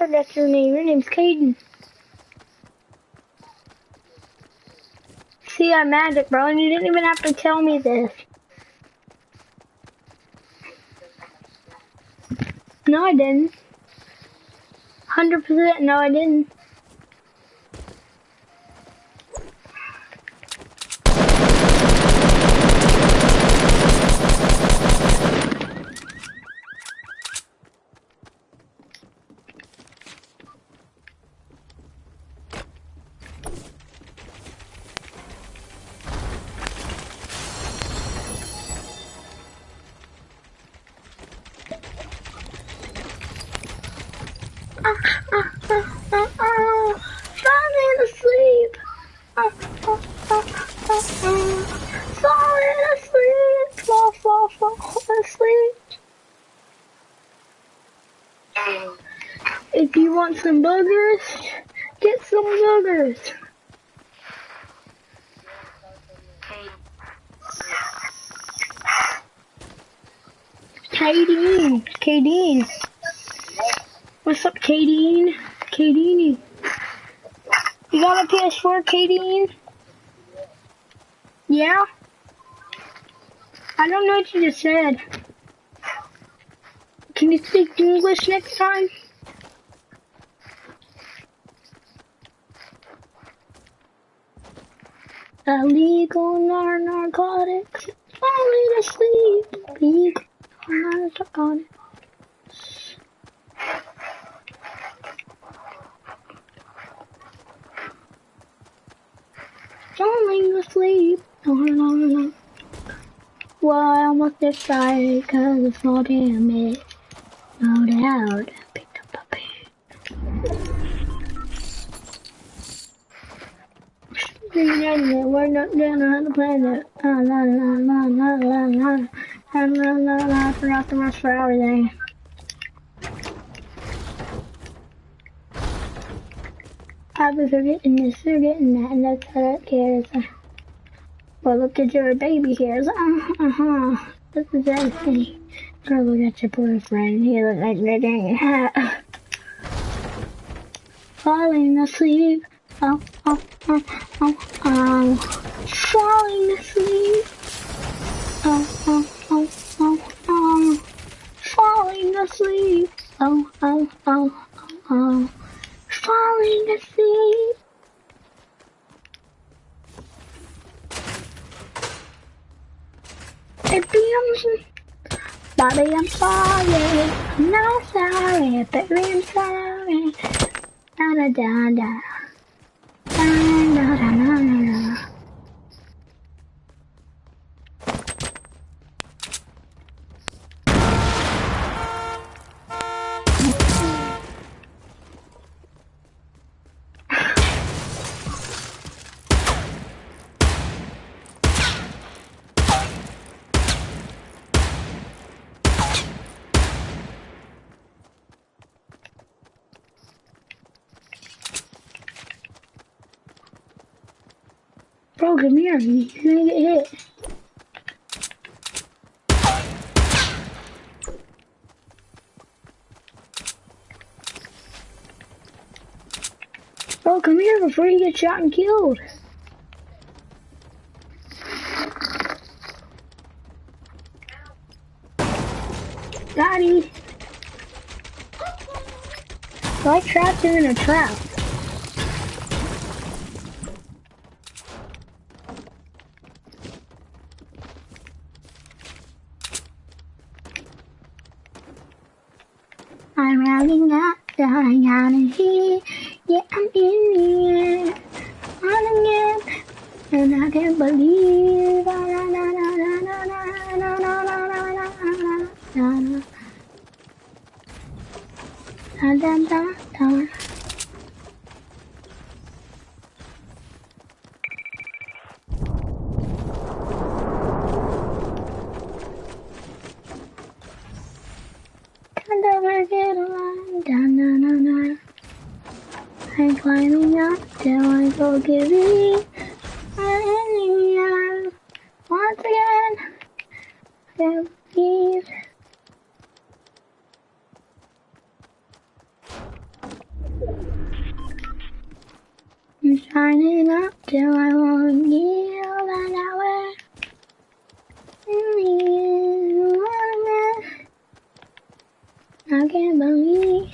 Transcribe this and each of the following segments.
thought that's your name. Your name's Caden. See, I'm magic, bro, and you didn't even have to tell me this. No, I didn't. 100% no, I didn't. Falling asleep. Falling asleep. Fall asleep. If you want some boogers, get some boogers. Kadeen. What's up, Kadeen? Kadeen. You got a PS4, Kadeen? Yeah? I don't know what you just said. Can you speak English next time? Illegal narcotics. Falling asleep. Illegal narcotics. Falling asleep. No. Well, I almost died because of small damage. No doubt. Picked up a pig. We're not gonna the planet. I forgot the rest for everything. I was forgetting this, forgetting that, and that's how that cares. Well, look at your baby hairs. This is anything. Girl, look at your boyfriend. He looks like they dang hat. Falling asleep. Falling asleep. Falling asleep. Falling asleep. Baby, I'm sorry. I'm not sorry. Baby, I'm sorry. Da. Da. Bro, come here. You're gonna get hit. Bro, come here before you get shot and killed. Daddy. So I trapped him in a trap. I'm rounding up, dying out of here. Yeah, I'm in the air. On again, and I can't believe. I'm climbing up till I go give it. I'm in the air once again. I believe. Shining up till I won't yield an hour. I can't believe.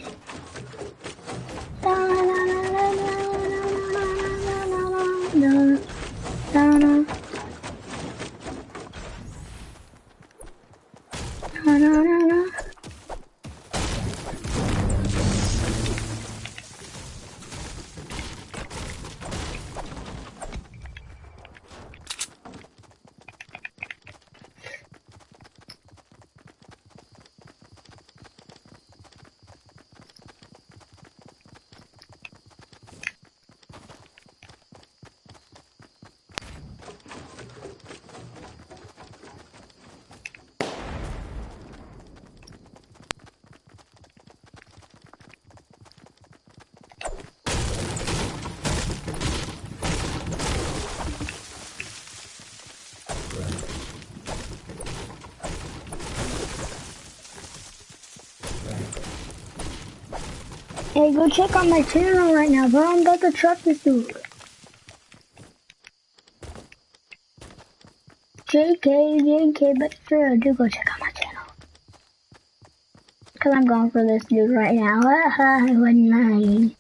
Hey, go check on my channel right now, bro. I'm about to truck this dude. JK, but for real, do go check out my channel. Cause I'm going for this dude right now. One night.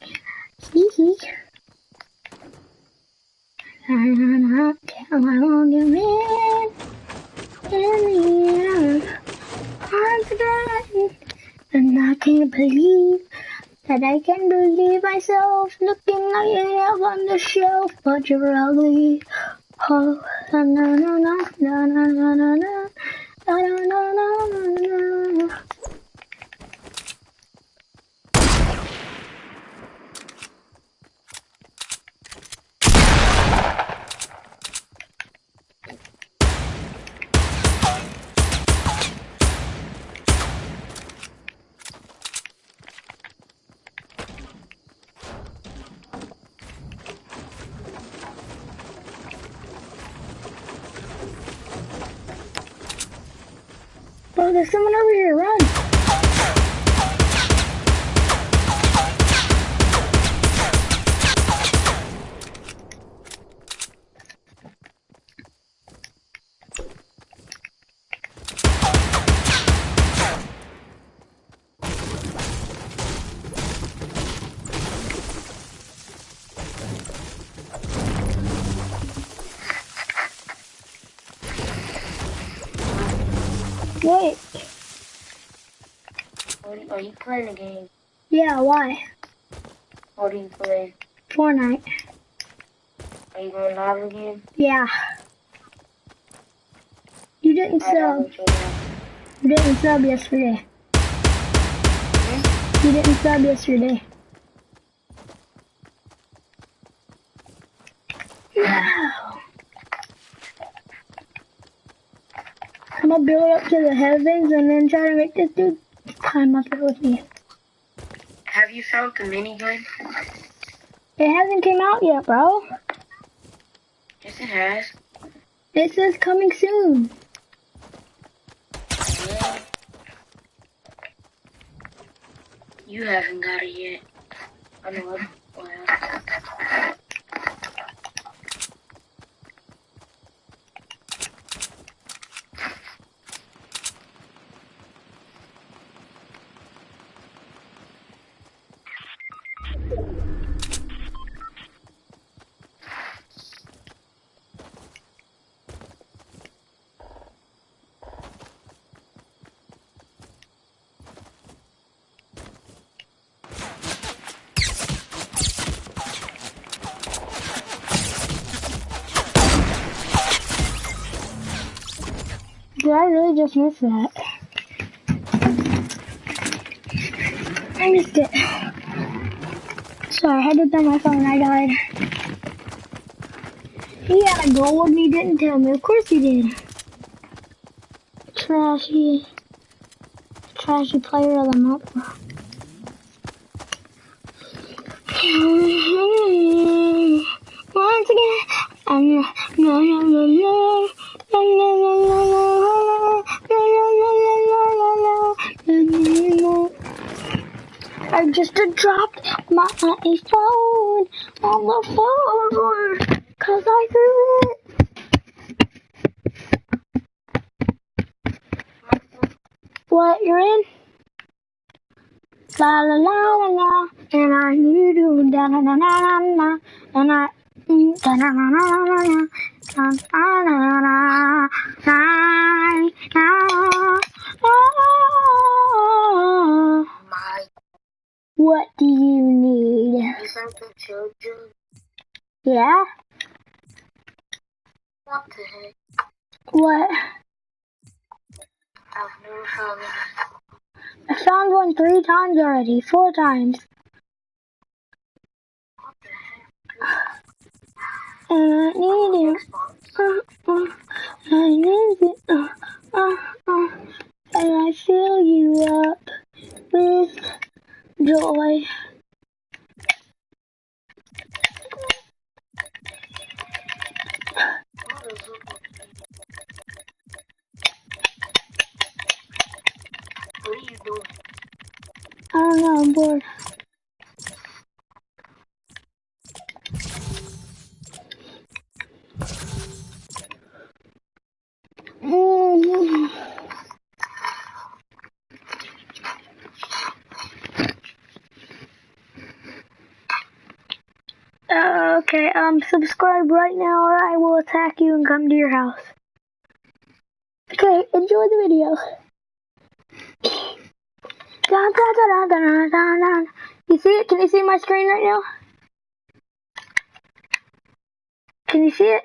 Hee. I won't give in the arms again. And I can't believe that I can believe myself looking like you up on the shelf, but you're ugly. Oh, na na na na na na na na na na na na. Oh, there's someone over here, run! Wait. Are you playing a game? Yeah, why? What do you play? Fornite. Are you going live again? Yeah. You didn't sub. You didn't sub yesterday. You didn't sub yesterday. No. I'm gonna build up to the heavens and then try to make this dude climb up here with me. Have you found the minigun? It hasn't came out yet, bro. Yes, it has. It says coming soon. Yeah. You haven't got it yet. I know it. Wow. Did I really just miss that? I missed it. Sorry, I had to turn my phone. I died. He had a gold and he didn't tell me. Of course he did. Trashy player of the month. Once again, I just dropped my phone. food on the floor, 'cause I threw it. What, you're in? La la la la la, and I need to da na na na na na, and I da na na na na na, na na na na na. What do you need? Yeah? What the heck? What? I've never found it. I found one 3 times already, 4 times. What the heck? And I need it. I need it. And I fill you up with joy. What are you doing? I don't know, I'm bored. Okay, subscribe right now or I will attack you and come to your house. Okay, enjoy the video. Dun, dun, dun, dun, dun, dun, dun. You see it? Can you see my screen right now? Can you see it?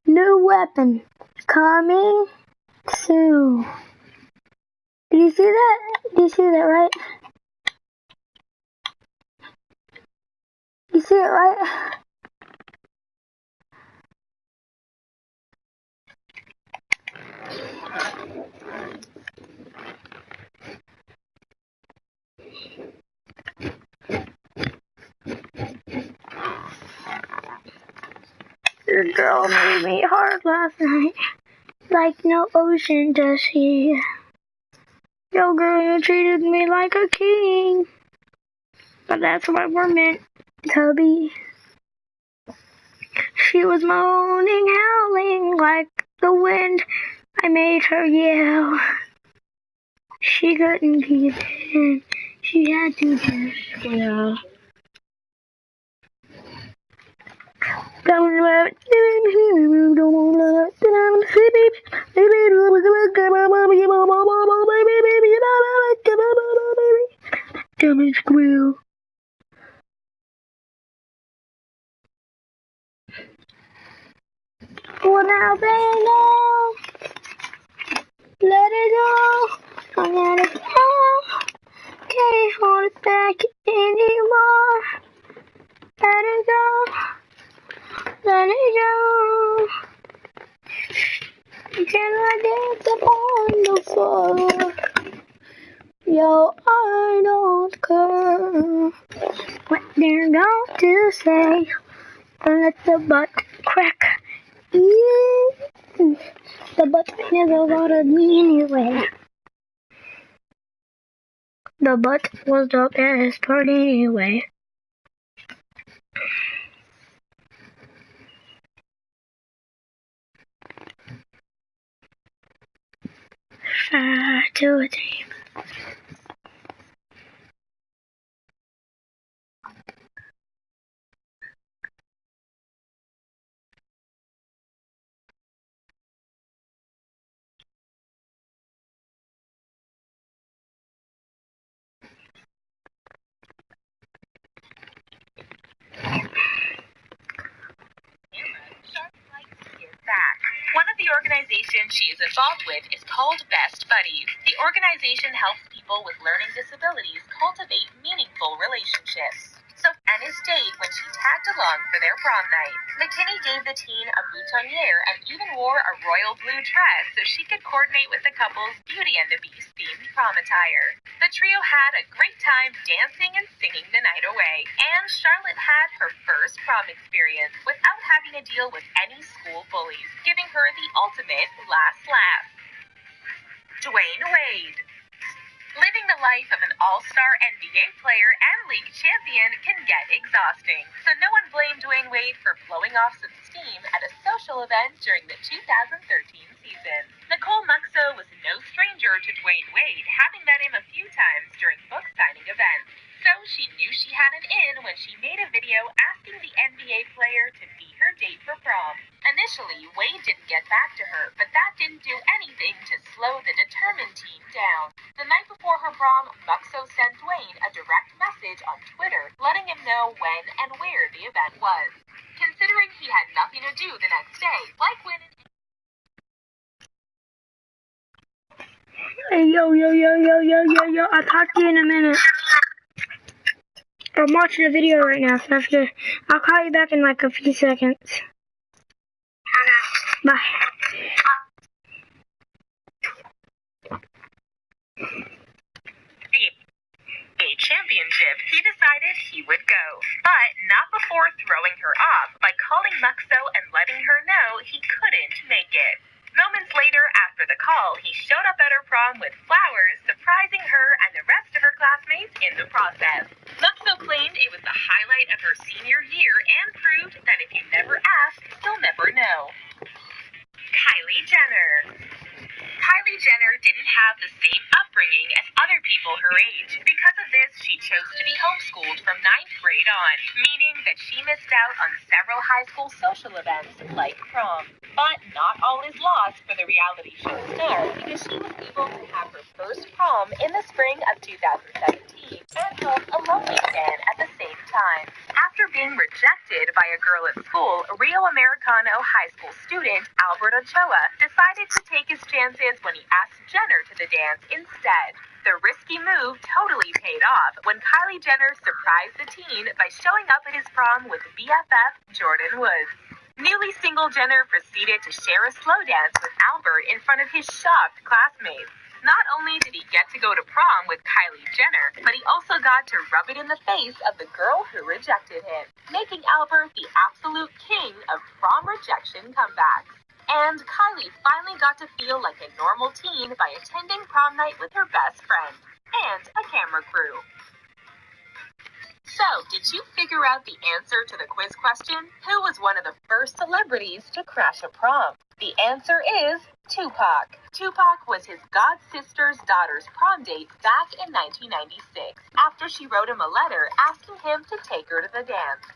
New weapon coming soon. Did you see that? Did you see that, right? You see it, right? Your girl made me hard last night. Like no ocean does she. Yo, girl, you treated me like a king. But that's what we're meant to be. She was moaning, howling like the wind. I made her yell. She couldn't keep it. She had to just yell. Don't let it damage squeal. Well, now they know. Let it go. I let it go. Can't hold it back anymore. Let it go. Let it go. Can I dance upon the floor? Yo, I don't care what they're going to say. Let the butt crack. The butt never bothered me anyway. The butt was the best part anyway. To a team. One of the organizations she is involved with is called Best Buddies. The organization helps people with learning disabilities cultivate meaningful relationships. So Anna stayed when she tagged along for their prom night. McKinney gave the teen a boutonniere and even wore a royal blue dress so she could coordinate with the couple's Beauty and the Beast themed prom attire. The trio had a great time dancing and singing the night away, and Charlotte had her first prom experience without having to deal with any school bullies, giving her the ultimate last laugh. Dwayne Wade. Living the life of an all-star NBA player and league champion can get exhausting, so no one blamed Dwayne Wade for blowing off some steam at a social event during the 2013 season. Nicole Muxo was no stranger to Dwayne Wade, having met him a few times during book signing events. So she knew she had an in when she made a video asking the NBA player to be her date for prom. Initially, Wade didn't get back to her, but that didn't do anything to slow the determined teen down. The night before her prom, Muxo sent Dwayne a direct message on Twitter, letting him know when and where the event was. Considering he had nothing to do the next day, like when Hey, yo, I'll talk to you in a minute. I'm watching a video right now, so I'll call you back in like a few seconds. Bye. A championship, he decided he would go, but not before throwing her off by calling Muxo and letting her know he couldn't make it. Moments later, after the call, he showed up at her prom with flowers, surprising her and the rest of her classmates in the process. Muxo claimed it was the highlight of her senior year and proved that if you never ask, you'll never know. Kylie Jenner. Kylie Jenner didn't have the same upbringing as other people her age. Because of this, she chose to be homeschooled from 9th grade on, meaning that she missed out on several high school social events like prom. But not all is lost for the reality show star, because she was able to have her first prom in the spring of 2017 and held a lonely man at the same time. After being rejected by a girl at school, Rio Americano high school student Albert Ochoa decided to take his chances when he asked Jenner to the dance instead. The risky move totally paid off when Kylie Jenner surprised the teen by showing up at his prom with BFF Jordan Woods. Newly single Jenner proceeded to share a slow dance with Albert in front of his shocked classmates. Not only did he get to go to prom with Kylie Jenner, but he also got to rub it in the face of the girl who rejected him, making Albert the absolute king of prom rejection comebacks. And Kylie finally got to feel like a normal teen by attending prom night with her best friend and a camera crew. So, did you figure out the answer to the quiz question? Who was one of the first celebrities to crash a prom? The answer is Tupac. Tupac was his god sister's daughter's prom date back in 1996, after she wrote him a letter asking him to take her to the dance.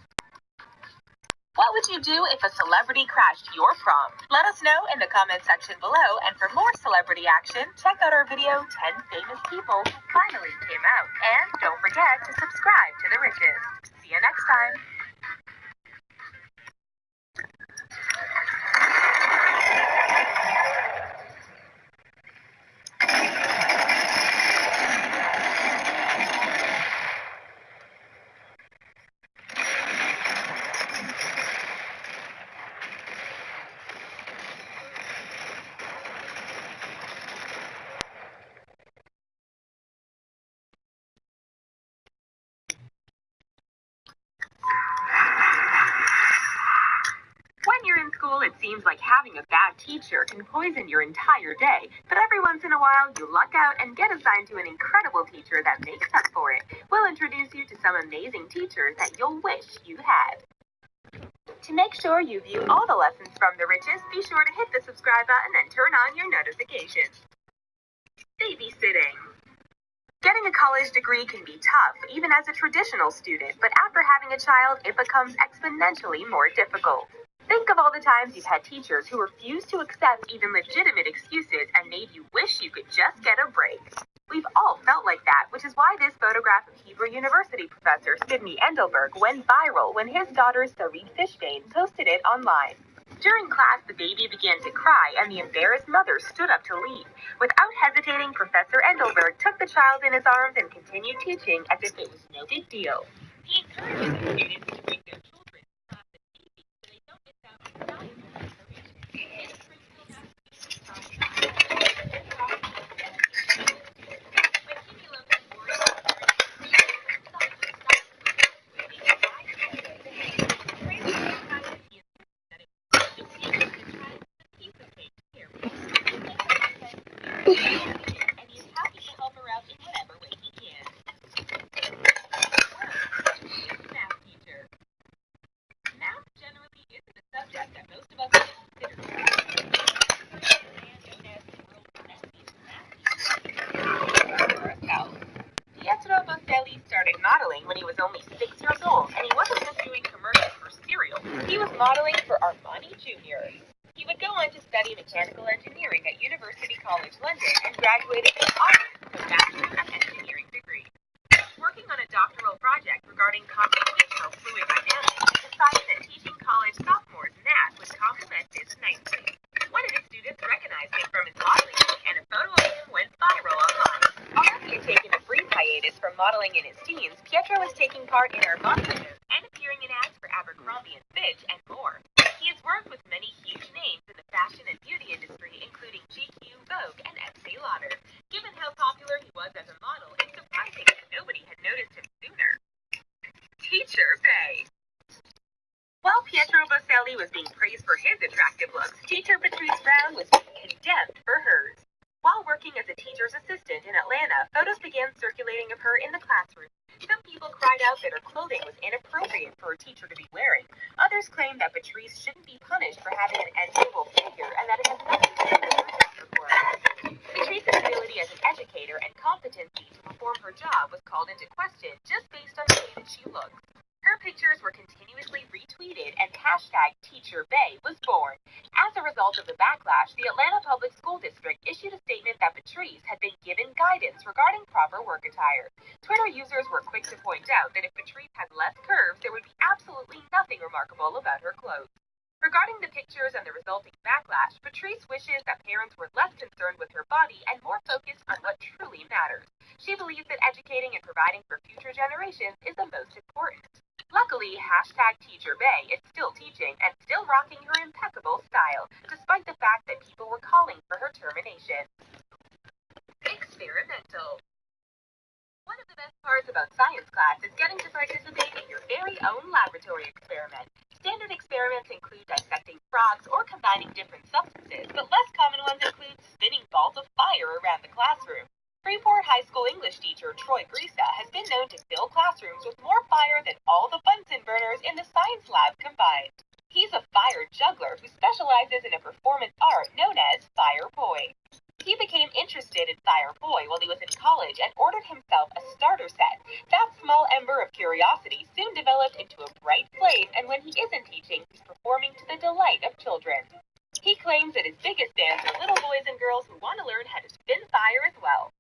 What would you do if a celebrity crashed your prom? Let us know in the comment section below, and for more celebrity action, check out our video 10 Famous People Who Finally Came Out. And don't forget to subscribe to The Riches. See you next time. When you're in school, it seems like having a bad teacher can poison your entire day. But every once in a while, you luck out and get assigned to an incredible teacher that makes up for it. We'll introduce you to some amazing teachers that you'll wish you had. To make sure you view all the lessons from The Riches, be sure to hit the subscribe button and turn on your notifications. Babysitting. Getting a college degree can be tough, even as a traditional student, but after having a child, it becomes exponentially more difficult. Think of all the times you've had teachers who refused to accept even legitimate excuses and made you wish you could just get a break. We've all felt like that, which is why this photograph of Hebrew University professor Sidney Endelberg went viral when his daughter Sarit Fishbane posted it online. During class, the baby began to cry, and the embarrassed mother stood up to leave. Without hesitating, Professor Endelberg took the child in his arms and continued teaching as if it was no big deal. He encourages the students to bring their children to class and babies so they don't miss out on valuable information. This principle has to be when Himulum worried about and he is happy to help her out in whatever way he modeling when he was only 6 years old, and he wasn't just doing commercials for cereal. He was modeling for Armani Jr. He would go on to study mechanical engineering at University College London and graduated in August with a Bachelor of Engineering degree. Working on a doctoral project regarding computational fluid dynamics, he decided that teaching college sophomores math would complement this nicely. One of his students recognized him from his modeling work, and a photo of him went viral online. Although he had taken a brief hiatus from modeling in his teens, Pietro was taking part in Armani shows and appearing in ads for Abercrombie and Fitch and more. He has worked with many huge names in the fashion and beauty industry, including GQ, Vogue, and Estee Lauder. Given how popular he was as a model, it's surprising that nobody had noticed him sooner. Teacher Bay. While Pietro Boselli was being praised for his attractive looks, teacher Patrice Brown was being condemned for hers. While working as a teacher's assistant in Atlanta, photos began circulating of her in the classroom. Some people cried out that her clothing was inappropriate for a teacher to be wearing. Others claimed that Patrice shouldn't be punished for having an enviable figure and that it has nothing to do with her job performance. Patrice's ability as an educator and competency to perform her job was called into question just based on the way that she looked. Her pictures were continuously retweeted and hashtag #TeacherBay was born. As a result of the backlash, the Atlanta Public School District issued a statement that Patrice had been given guidance regarding proper work attire. Twitter users were quick to point out that if Patrice had less curves, there would be absolutely nothing remarkable about her clothes. Regarding the pictures and the resulting backlash, Patrice wishes that parents were less concerned with her body and more focused on what truly matters. She believes that educating and providing for future generations is the most important. Luckily, #TeacherBay is still teaching and still rocking her impeccable style, despite the fact that people were calling for her termination. Experimental. One of the best parts about science class is getting to participate in your very own laboratory experiment. Standard experiments include dissecting frogs or combining different substances, but less common ones include spinning balls of fire around the classroom. Freeport High School English teacher Troy Grisa has been known to fill classrooms with more fire than all the Bunsen burners in the science lab combined. He's a fire juggler who specializes in a performance art known as Fire Boy. He became interested in Fire Boy while he was in college and ordered himself a starter set. That small ember of curiosity soon developed into a bright flame, and when he isn't teaching, he's performing to the delight of children. He claims that his biggest fans are little boys and girls who want to learn how to spin fire as well.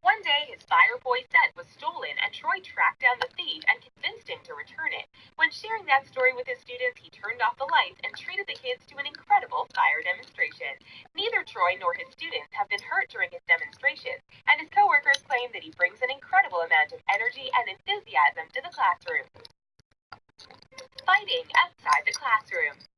One day, his Fire Boy set was stolen, and Troy tracked down the thief and convinced him to return it. When sharing that story with his students, he turned off the lights and treated the kids to an incredible fire demonstration. Neither Troy nor his students have been hurt during his demonstrations, and his coworkers claim that he brings an incredible amount of energy and enthusiasm to the classroom. Fighting outside the classroom.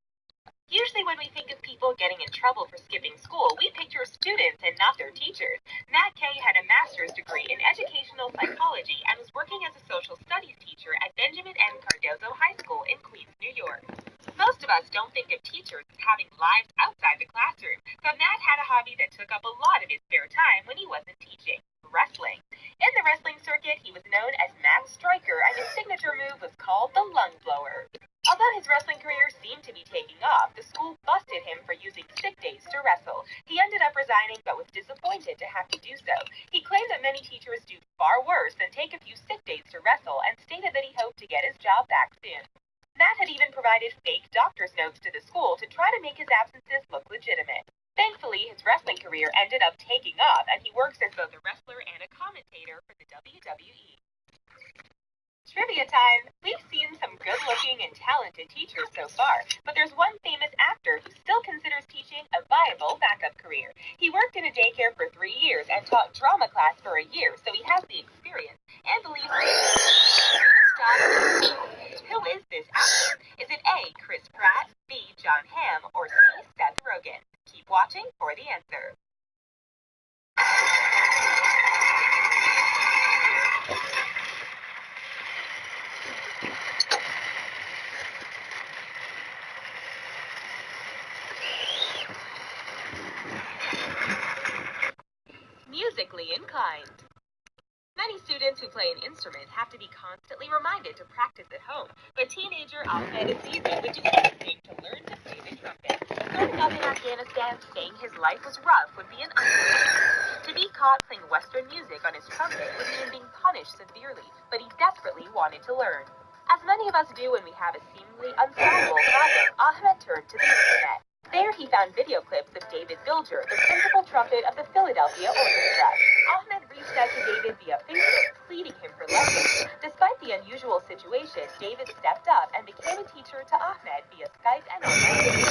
Usually when we think of people getting in trouble for skipping school, we picture students and not their teachers. Matt Kay had a master's degree in educational psychology and was working as a social studies teacher at Benjamin M. Cardozo High School in Queens, New York. Most of us don't think of teachers as having lives outside the classroom, but Matt had a hobby that took up a lot of his spare time when he wasn't teaching: wrestling. In the wrestling circuit, he was known as Matt Striker, and his signature move was called the lung blower. Although his wrestling career seemed to be taking off, the school busted him for using sick days to wrestle. He ended up resigning, but was disappointed to have to do so. He claimed that many teachers do far worse than take a few sick days to wrestle, and stated that he hoped to get his job back soon. Matt had even provided fake doctor's notes to the school to try to make his absences look legitimate. Thankfully, his wrestling career ended up taking off, and he works as both a wrestler and a commentator for the WWE. Trivia time! We've seen some good-looking and talented teachers so far, but there's one famous actor who still considers teaching a viable backup career. He worked in a daycare for 3 years and taught drama class for a year, so he has the experience and believes Who is this actor? Is it A, Chris Pratt, B, John Hamm, or C, Seth Rogen? Keep watching for the answer. Musically inclined. Many students who play an instrument have to be constantly reminded to practice at home, but teenager Ahmed Azizi would do anything to learn to play the trumpet. Growing up in Afghanistan, saying his life was rough would be an understatement. To be caught playing Western music on his trumpet would mean being punished severely, but he desperately wanted to learn. As many of us do when we have a seemingly unsolvable problem, Ahmed turned to the internet. There he found video clips of David Bilger, the principal trumpet of the Philadelphia Orchestra. Ahmed reached out to David via Facebook, pleading him for lessons. Despite the unusual situation, David stepped up and became a teacher to Ahmed via Skype and online video.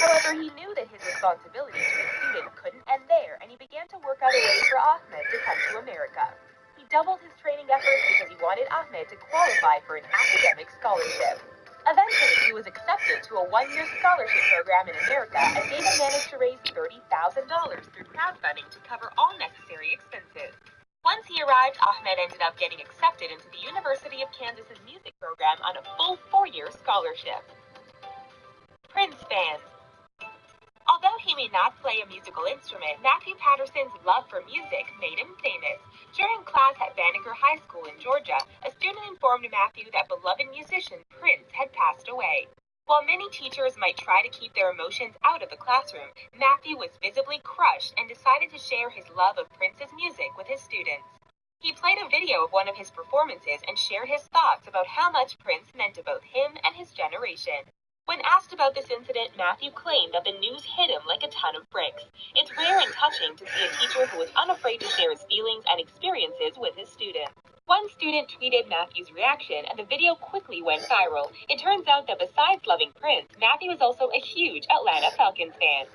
However, he knew that his responsibility to his student couldn't end there, and he began to work out a way for Ahmed to come to America. He doubled his training efforts because he wanted Ahmed to qualify for an academic scholarship. Eventually, he was accepted to a one-year scholarship program in America, and David managed to raise $30,000 through crowdfunding to cover all necessary expenses. Once he arrived, Ahmed ended up getting accepted into the University of Kansas's music program on a full 4-year scholarship. Prince fans. Although he may not play a musical instrument, Matthew Patterson's love for music made him famous. During class at Banneker High School in Georgia, a student informed Matthew that beloved musician Prince had passed away. While many teachers might try to keep their emotions out of the classroom, Matthew was visibly crushed and decided to share his love of Prince's music with his students. He played a video of one of his performances and shared his thoughts about how much Prince meant to both him and his generation. When asked about this incident, Matthew claimed that the news hit him like a ton of bricks. It's rare and touching to see a teacher who is unafraid to share his feelings and experiences with his students. One student tweeted Matthew's reaction, and the video quickly went viral. It turns out that besides loving Prince, Matthew is also a huge Atlanta Falcons fan.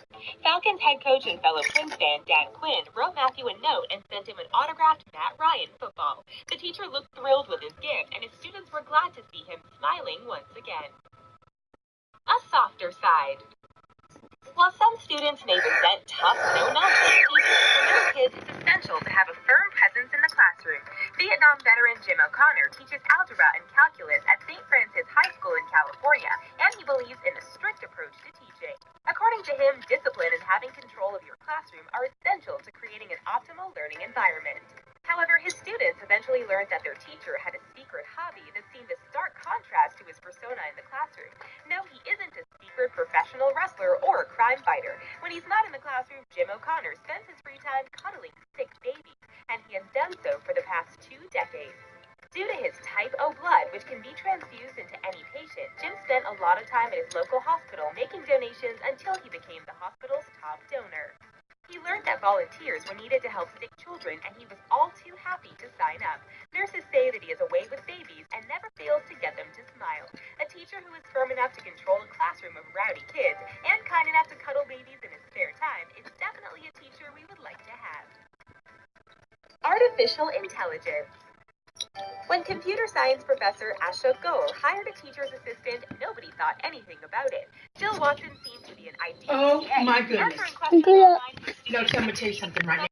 Falcons head coach and fellow Prince fan Dan Quinn wrote Matthew a note and sent him an autographed Matt Ryan football. The teacher looked thrilled with his gift, and his students were glad to see him smiling once again. A softer side. While some students may resent tough, no-nonsense teachers, for many kids it's essential to have a firm presence in the classroom. Vietnam veteran Jim O'Connor teaches algebra and calculus at St. Francis High School in California, and he believes in a strict approach to teaching. According to him, discipline and having control of your classroom are essential to creating an optimal learning environment. However, his students eventually learned that their teacher had a secret hobby that seemed a stark contrast to his persona in the classroom. No, he isn't a secret professional wrestler or a crime fighter. When he's not in the classroom, Jim O'Connor spends his free time cuddling sick babies, and he has done so for the past 2 decades. Due to his type O blood, which can be transfused into any patient, Jim spent a lot of time at his local hospital making donations until he became the hospital's top donor. He learned that volunteers were needed to help sick children, and he was all too happy to sign up. Nurses say that he is away with babies and never fails to get them to smile. A teacher who is firm enough to control a classroom of rowdy kids and kind enough to cuddle babies in his spare time is definitely a teacher we would like to have. Artificial intelligence. When computer science professor I-shootxover-you hired a teacher's assistant, nobody thought anything about it. Jill Watson seemed to be an ideal Oh TA. my goodness. Answering questions online, No, I'm going to tell you something right now.